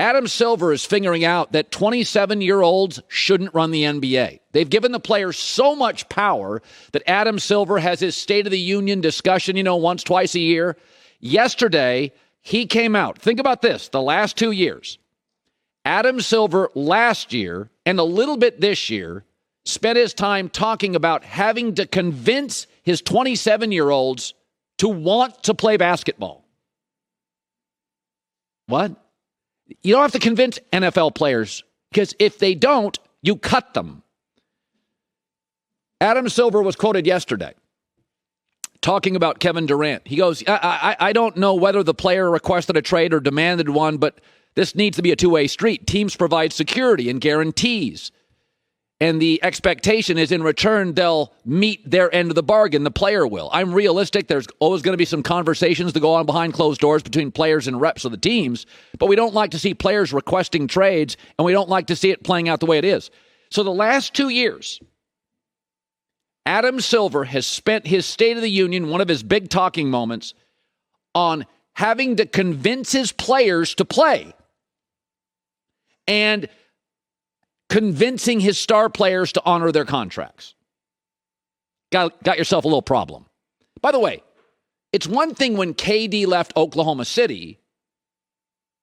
Adam Silver is figuring out that 27-year-olds shouldn't run the NBA. They've given the players so much power that Adam Silver has his State of the Union discussion, once, twice a year. Yesterday, he came out. Think about this, the last 2 years. Adam Silver last year and a little bit this year spent his time talking about having to convince his 27-year-olds to want to play basketball. What? You don't have to convince NFL players, because if they don't, you cut them. Adam Silver was quoted yesterday talking about Kevin Durant. He goes, I don't know whether the player requested a trade or demanded one, but this needs to be a two-way street. Teams provide security and guarantees. And the expectation is in return, they'll meet their end of the bargain. The player will. I'm realistic. There's always going to be some conversations to go on behind closed doors between players and reps of the teams. But we don't like to see players requesting trades, and we don't like to see it playing out the way it is. So the last 2 years, Adam Silver has spent his State of the Union, one of his big talking moments, on having to convince his players to play. And convincing his star players to honor their contracts. Got yourself a little problem. By the way, it's one thing when KD left Oklahoma City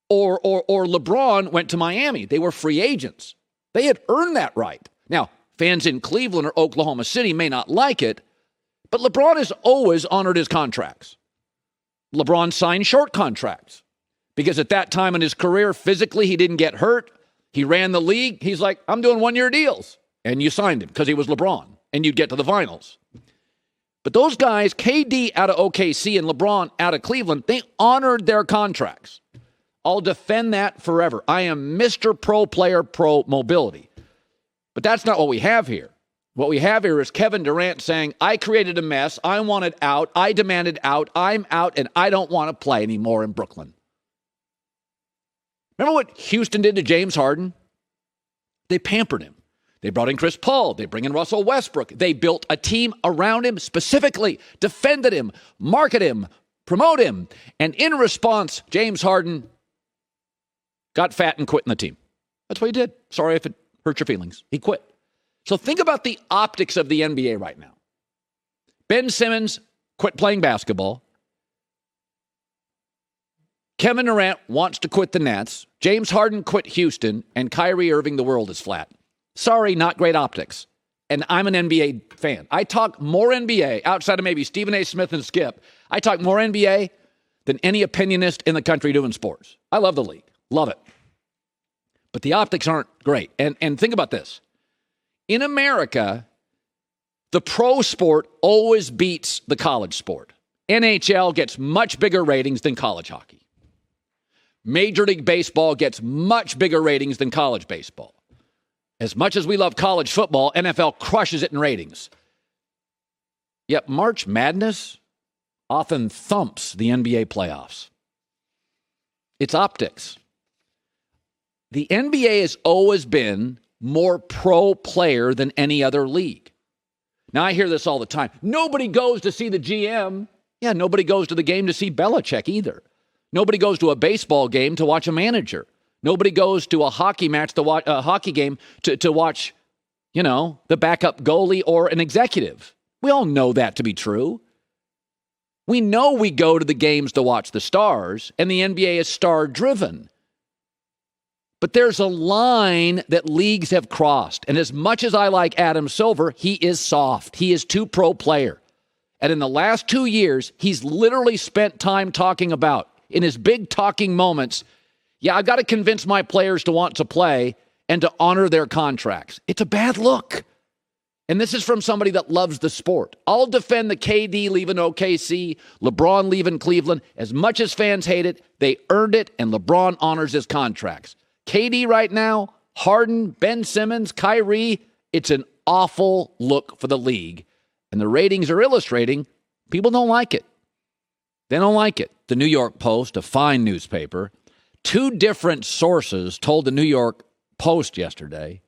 or LeBron went to Miami. They were free agents. They had earned that right. Now, fans in Cleveland or Oklahoma City may not like it, but LeBron has always honored his contracts. LeBron signed short contracts because at that time in his career, physically, he didn't get hurt. He ran the league. He's like, I'm doing 1-year deals. And you signed him because he was LeBron. And you'd get to the finals. But those guys, KD out of OKC and LeBron out of Cleveland, they honored their contracts. I'll defend that forever. I am Mr. Pro Player, Pro Mobility. But that's not what we have here. What we have here is Kevin Durant saying, I created a mess. I wanted out. I demanded out. I'm out, and I don't want to play anymore in Brooklyn. Remember what Houston did to James Harden? They pampered him. They brought in Chris Paul. They bring in Russell Westbrook. They built a team around him specifically, defended him, marketed him, promote him. And in response, James Harden got fat and quit in the team. That's what he did. Sorry if it hurt your feelings. He quit. So think about the optics of the NBA right now. Ben Simmons quit playing basketball. Kevin Durant wants to quit the Nets. James Harden quit Houston. And Kyrie Irving, the world is flat. Sorry, not great optics. And I'm an NBA fan. I talk more NBA, outside of maybe Stephen A. Smith and Skip. I talk more NBA than any opinionist in the country doing sports. I love the league. Love it. But the optics aren't great. And think about this. In America, the pro sport always beats the college sport. NHL gets much bigger ratings than college hockey. Major League Baseball gets much bigger ratings than college baseball. As much as we love college football, NFL crushes it in ratings. Yet March Madness often thumps the NBA playoffs. It's optics. The NBA has always been more pro player than any other league. Now, I hear this all the time. Nobody goes to see the GM. Yeah, nobody goes to the game to see Belichick either. Nobody goes to a baseball game to watch a manager. Nobody goes to a hockey match to watch a hockey game to watch, the backup goalie or an executive. We all know that to be true. We know we go to the games to watch the stars, and the NBA is star-driven. But there's a line that leagues have crossed. And as much as I like Adam Silver, he is soft. He is too pro player. And in the last 2 years, he's literally spent time talking about, in his big talking moments, I've got to convince my players to want to play and to honor their contracts. It's a bad look. And this is from somebody that loves the sport. I'll defend the KD leaving OKC, LeBron leaving Cleveland. As much as fans hate it, they earned it, and LeBron honors his contracts. KD right now, Harden, Ben Simmons, Kyrie, it's an awful look for the league. And the ratings are illustrating people don't like it. They don't like it. The New York Post, a fine newspaper, 2 different sources told the New York Post yesterday,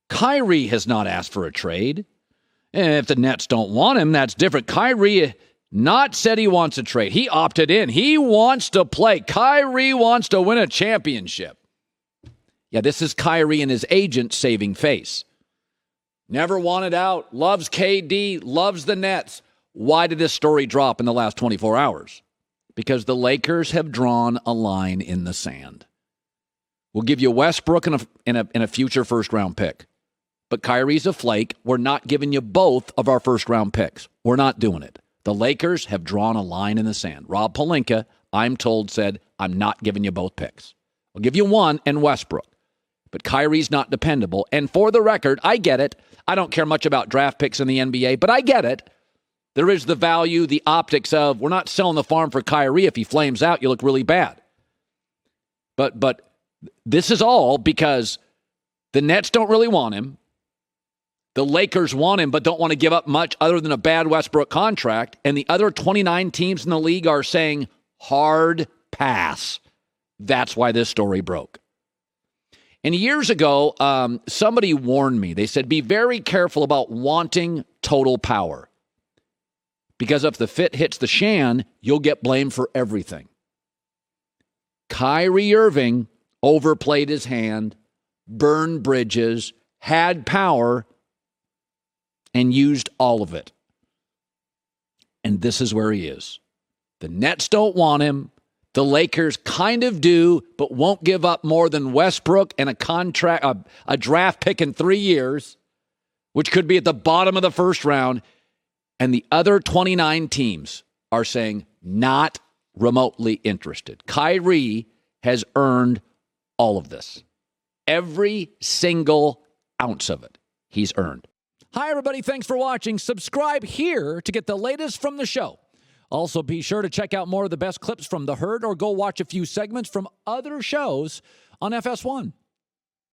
Kyrie has not asked for a trade. And if the Nets don't want him, that's different. Kyrie Not said he wants a trade. He opted in. He wants to play. Kyrie wants to win a championship. Yeah, this is Kyrie and his agent saving face. Never wanted out. Loves KD. Loves the Nets. Why did this story drop in the last 24 hours? Because the Lakers have drawn a line in the sand. We'll give you Westbrook and a future first-round pick. But Kyrie's a flake. We're not giving you both of our first-round picks. We're not doing it. The Lakers have drawn a line in the sand. Rob Pelinka, I'm told, said, I'm not giving you both picks. I'll give you one and Westbrook. But Kyrie's not dependable. And for the record, I get it. I don't care much about draft picks in the NBA, but I get it. There is the value, the optics of, we're not selling the farm for Kyrie. If he flames out, you look really bad. But this is all because the Nets don't really want him. The Lakers want him, but don't want to give up much other than a bad Westbrook contract. And the other 29 teams in the league are saying, hard pass. That's why this story broke. And years ago, somebody warned me. They said, be very careful about wanting total power. Because if the fit hits the shan, you'll get blamed for everything. Kyrie Irving overplayed his hand, burned bridges, had power, and used all of it. And this is where he is. The Nets don't want him. The Lakers kind of do, but won't give up more than Westbrook and a draft pick in 3 years, which could be at the bottom of the first round. And the other 29 teams are saying not remotely interested. Kyrie has earned all of this. Every single ounce of it he's earned. Hi, everybody. Thanks for watching. Subscribe here to get the latest from the show. Also, be sure to check out more of the best clips from The Herd or go watch a few segments from other shows on FS1.